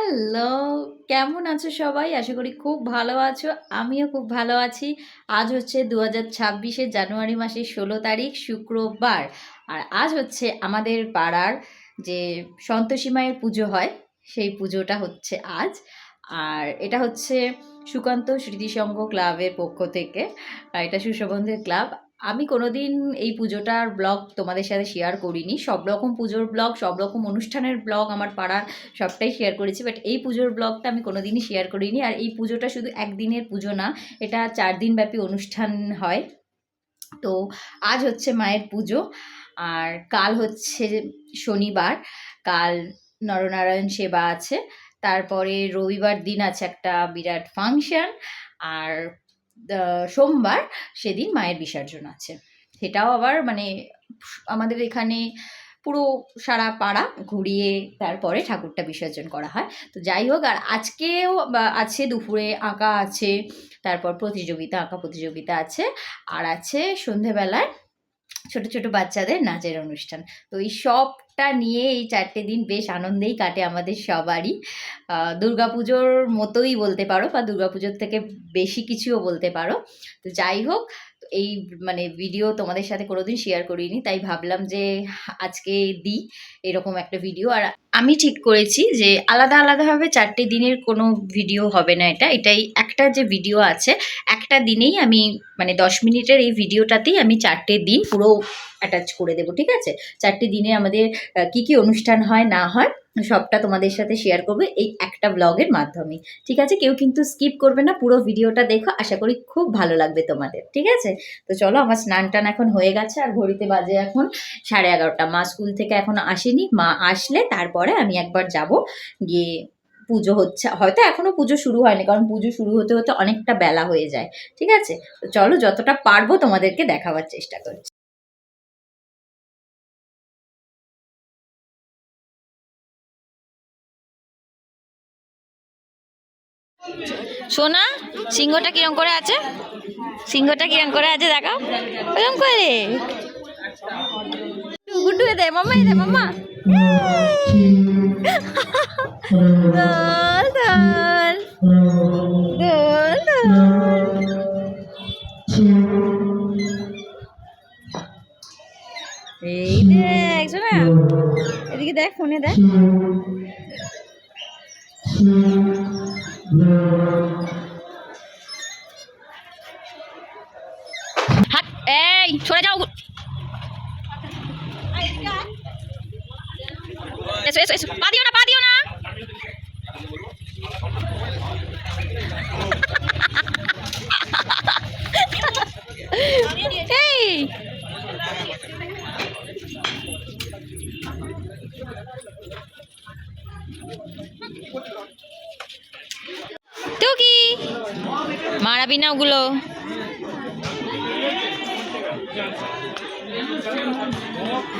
Hello! কেমন আছো সবাই? আশা করি খুব ভালো আছো। আমিও খুব ভালো আছি। আজ হচ্ছে ২০২৬ এর জানুয়ারি মাসের ১৬ তারিখ শুক্রবার। আর আজ হচ্ছে আমাদের পাড়ার যে সন্তোষী মায়ের পুজো হয়, সেই পুজোটা হচ্ছে আজ। আর এটা হচ্ছে সুকান্ত স্মৃতিসংঘ ক্লাবের পক্ষ থেকে। এটা সুশোভনদের ক্লাব। আমি কোনোদিন এই পুজোটার ব্লগ তোমাদের সাথে শেয়ার করিনি। সব রকম পুজোর ব্লগ, সব রকম অনুষ্ঠানের ব্লগ আমার পাড়ার সবটাই শেয়ার করেছি, বাট এই পুজোর ব্লগটা আমি কোনোদিনই শেয়ার করিনি। আর এই পুজোটা শুধু একদিনের পুজো না, এটা ৪ দিনব্যাপী অনুষ্ঠান হয়। তো আজ হচ্ছে মায়ের পুজো, আর কাল হচ্ছে শনিবার, কাল নরনারায়ণ সেবা আছে। তারপরে রবিবার দিন আছে একটা বিরাট ফাংশন, আর সোমবার সেদিন মায়ের বিসর্জন আছে। সেটাও আবার মানে আমাদের এখানে পুরো সারা পাড়া ঘুরিয়ে তারপরে ঠাকুরটা বিসর্জন করা হয়। তো যাই হোক, আর আজকেও আছে দুপুরে আঁকা আছে, তারপর আঁকা প্রতিযোগিতা আছে, আর আছে সন্ধেবেলায় ছোট ছোট বাচ্চাদের নাচের অনুষ্ঠান। তো এই সবটা নিয়ে এই ৪টে দিন বেশ আনন্দেই কাটে আমাদের সবারই। দুর্গাপুজোর মতোই বলতে পারো, বা দুর্গাপুজোর থেকে বেশি কিছুও বলতে পারো। তো যাই হোক, এই মানে ভিডিও তোমাদের সাথে কোনোদিন শেয়ার করিনি, তাই ভাবলাম যে আজকে দিই এরকম একটা ভিডিও। আর আমি ঠিক করেছি যে আলাদা আলাদাভাবে ৪টে দিনের কোনো ভিডিও হবে না, এটাই একটা যে ভিডিও আছে, একটা দিনেই আমি মানে ১০ মিনিটের এই ভিডিওটাতেই আমি ৪টে দিন পুরো অ্যাটাচ করে দেবো, ঠিক আছে? ৪টে দিনে আমাদের কি কি অনুষ্ঠান হয় না হয় সবটা তোমাদের সাথে শেয়ার করবে এই একটা ব্লগের মাধ্যমে, ঠিক আছে? কেউ কিন্তু স্কিপ করবে না, পুরো ভিডিওটা দেখো, আশা করি খুব ভালো লাগবে তোমাদের, ঠিক আছে? তো চলো, আমার স্নান টান এখন হয়ে গেছে, আর ঘড়িতে বাজে এখন 11:30। মা স্কুল থেকে এখনো আসেনি, মা আসলে তারপরে আমি একবার যাব, গিয়ে পুজো হচ্ছে, হয়তো এখনো পুজো শুরু হয়নি, কারণ পুজো শুরু হতে হতে অনেকটা বেলা হয়ে যায়, ঠিক আছে? তো চলো, যতটা পারবো তোমাদেরকে দেখাবার চেষ্টা করছি। সোনা, সিংহটা কিরম করে আছে? সিংহটা কিরম করে আছে দেখাও, কিরম করে গুড্ডু দে মাম্মা, দে মাম্মা। দোল দোল দোল দোল। এই দেখ শোনা, এদিকে দেখ, ফোনে দেখ। হাট, এই সরে যাও। এসো এসো এসো, পা দিও না, পা দিও না। এই তো কি মারাবি না ওগুলো?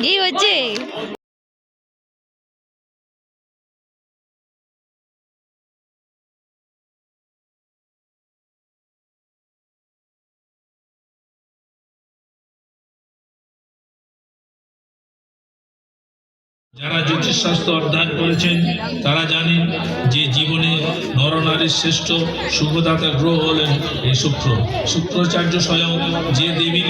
কি হচ্ছে? যারা জ্যোতিষশাস্ত্র অধ্যয়ন করেছেন তারা জানেন যে জীবনে নরনারীর শ্রেষ্ঠ সুখদাতা গ্রহ হলেন এই শুক্র। শুক্রাচার্য স্বয়ং যে দেবীর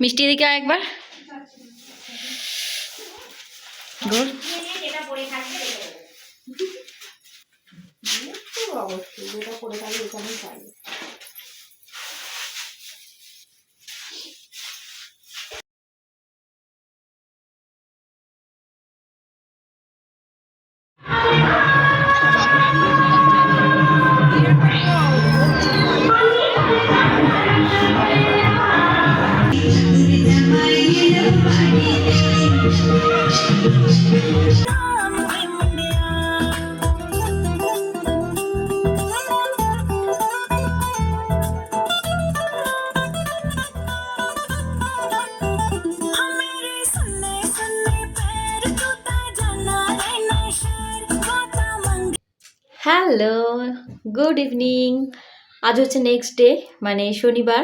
মিষ্টি এদিকে একবার গুড। অবশ্যই যেটা করে থাকলে এখানেই পাই। Hello, good evening. আজ হচ্ছে নেক্সট ডে, মানে শনিবার।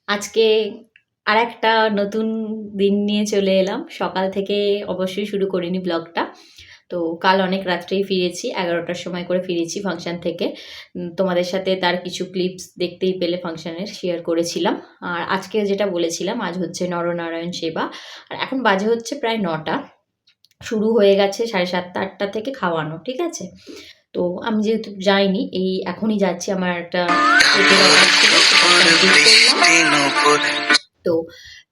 আজকে আর একটা নতুন দিন নিয়ে চলে এলাম। সকাল থেকে অবশ্যই শুরু করিনি ব্লগটা। তো কাল অনেক রাত্রেই ফিরেছি, 11টার সময় করে ফিরেছি ফাংশন থেকে। তোমাদের সাথে তার কিছু ক্লিপস দেখতেই পেলে, ফাংশনের শেয়ার করেছিলাম। আর আজকে যেটা বলেছিলাম, আজ হচ্ছে নরনারায়ণ সেবা। আর এখন বাজে হচ্ছে প্রায় 9টা। শুরু হয়ে গেছে 7:30 8টা থেকে খাওয়ানো, ঠিক আছে। তো আমি যেহেতু যাইনি, এই এখনই যাচ্ছি, আমার একটা তো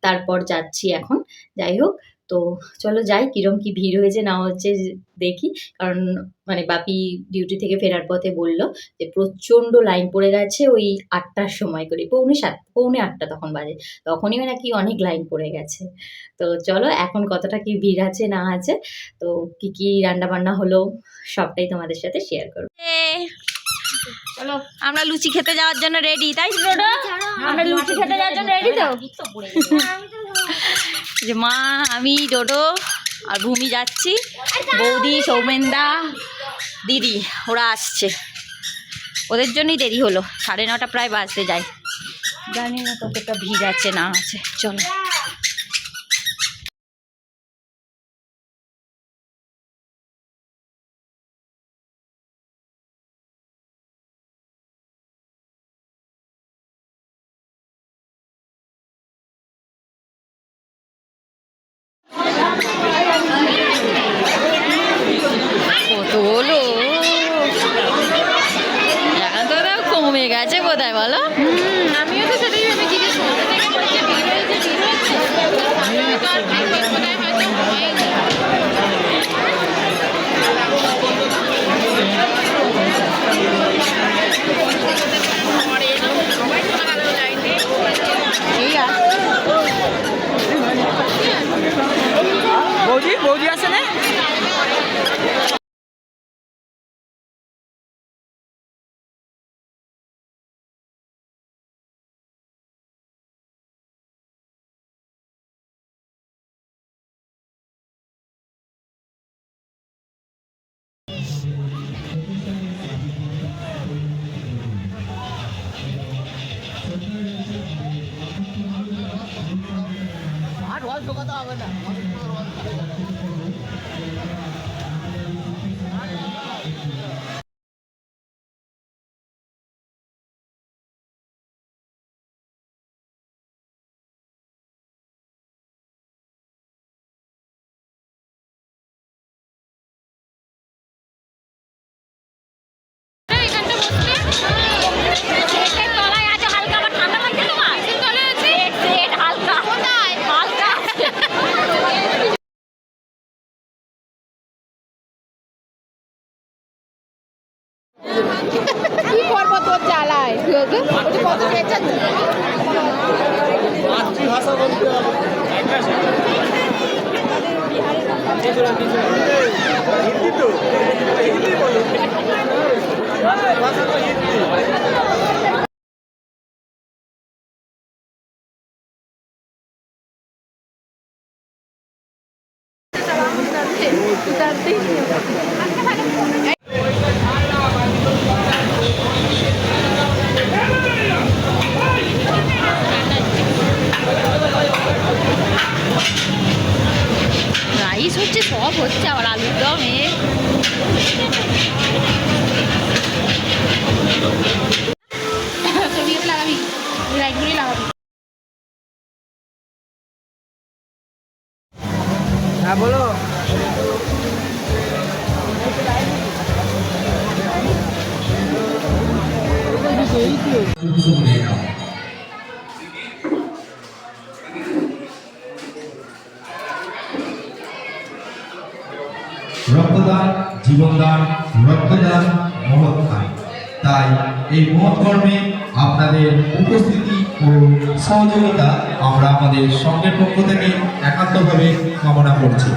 তারপর যাচ্ছি এখন। যাই হোক, তো চলো যাই। কিরম কি ভিড় হয়েছে না হচ্ছে দেখি। কারণ মানে বাপি ডিউটি থেকে ফেরার পথে বলল যে প্রচণ্ড লাইন পড়ে গেছে ওই 8টার সময় করে, 7:45 8:45 তখন বাজে। তখনই নাকি অনেক লাইন পড়ে গেছে। তো চলো এখন কতটা কি ভিড় আছে না আছে, তো কি কি রান্না বান্না হলো সবটাই তোমাদের সাথে শেয়ার করবো। চলো আমরা লুচি খেতে যাওয়ার জন্য রেডি, তাই তো ডোডো? আমরা লুচি খেতে যাওয়ার জন্য রেডি তো? যে মা, আমি, ডোডো আর ভূমি যাচ্ছি। বৌদি, সৌমেনদা, দিদি ওরা আসছে। ওদের জন্যই দেরি হলো, 9:30 প্রায় বাজতে যায়। জানি না কতটা ভিড় আছে না আছে। চলো। কত হলো? এখন তো তাও কমে গেছে কোথায় বলো? আমিও তো সেটাই ভেবে জিজ্ঞেস করতে থেকে বলছে ভিড় হয়েছে, ভিড় হয়েছে। আমিও তো আর কোথায় হয়তো হয়নি। বৌদি বৌদি আছে না? আর রস ঢোকাতে হবে না। এখানটা বসলে এটার তলায় আছে হালকা, আবার ঠান্ডা লাগছে তোমার? এটার তলায় আছে হালকা। কোথায় হালকা? কি করবো তোর জ্বালায়? কত বেচা মাতৃভাষা বলতে হবে। হিন্দি তো হিন্দি বলো, ভাষা তো হিন্দি। রাইস হচ্ছে, সব হচ্ছে, আবার আলুর দম ছবিগুলো লাগাবি, লাইটগুলি লাগাবি। হ্যাঁ বলো। রক্তদান জীবনদান, রক্তদান মহৎ কাজ। তাই এই মহৎ কর্মে আপনাদের উপস্থিতি ও সহযোগিতা আমরা আমাদের সংঘের পক্ষ থেকে একান্তভাবে কামনা করছি।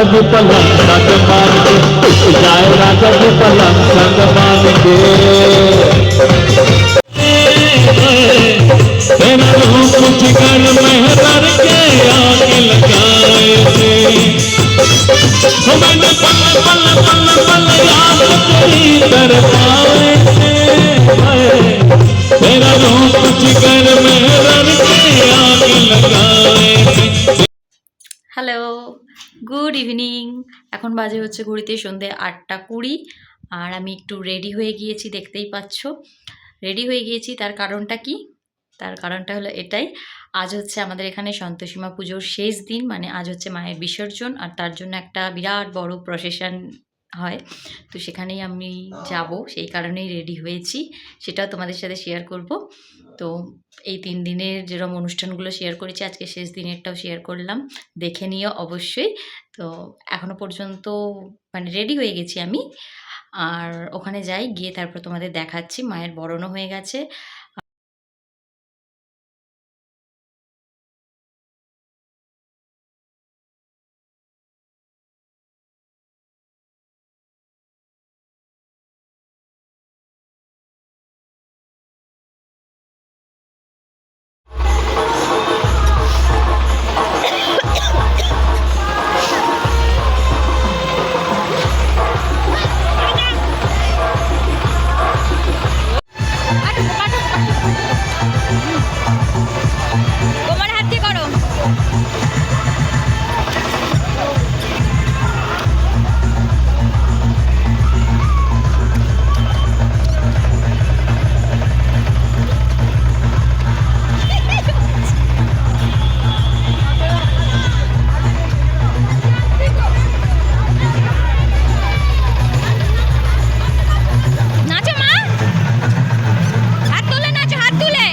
राजा भी पलंग संग मान के उठ जाए राजा भी पलंग संग मान के तेरा रूप कुछ कर मेहर के आगे लगाए थे मैंने पल पल पल पल याद तेरी कर पाए थे तेरा रूप कुछ कर मेहर के आगे लगाए थे। Hello, good evening. এখন বাজে হচ্ছে ঘড়িতে সন্ধে 8:20, আর আমি একটু রেডি হয়ে গিয়েছি, দেখতেই পাচ্ছ। রেডি হয়ে গিয়েছি, তার কারণটা কি? তার কারণটা হলো এটাই, আজ হচ্ছে আমাদের এখানে সন্তোষীমা পুজোর শেষ দিন, মানে আজ হচ্ছে মায়ের বিসর্জন, আর তার জন্য একটা বিরাট বড় প্রসেশন হয়। তো সেখানেই আমি যাব, সেই কারণেই রেডি হয়েছি, সেটাও তোমাদের সাথে শেয়ার করব। তো এই 3 দিনের যেরকম অনুষ্ঠানগুলো শেয়ার করেছি, আজকে শেষ দিনেরটাও শেয়ার করলাম, দেখে নিও অবশ্যই। তো এখনও পর্যন্ত মানে রেডি হয়ে গেছি আমি, আর ওখানে যাই, গিয়ে তারপর তোমাদের দেখাচ্ছি। মায়ের বরণও হয়ে গেছে। তোমার হাত দিয়ে করো। নাচো মা, হাত তুলে নাচো, হাত তুলে।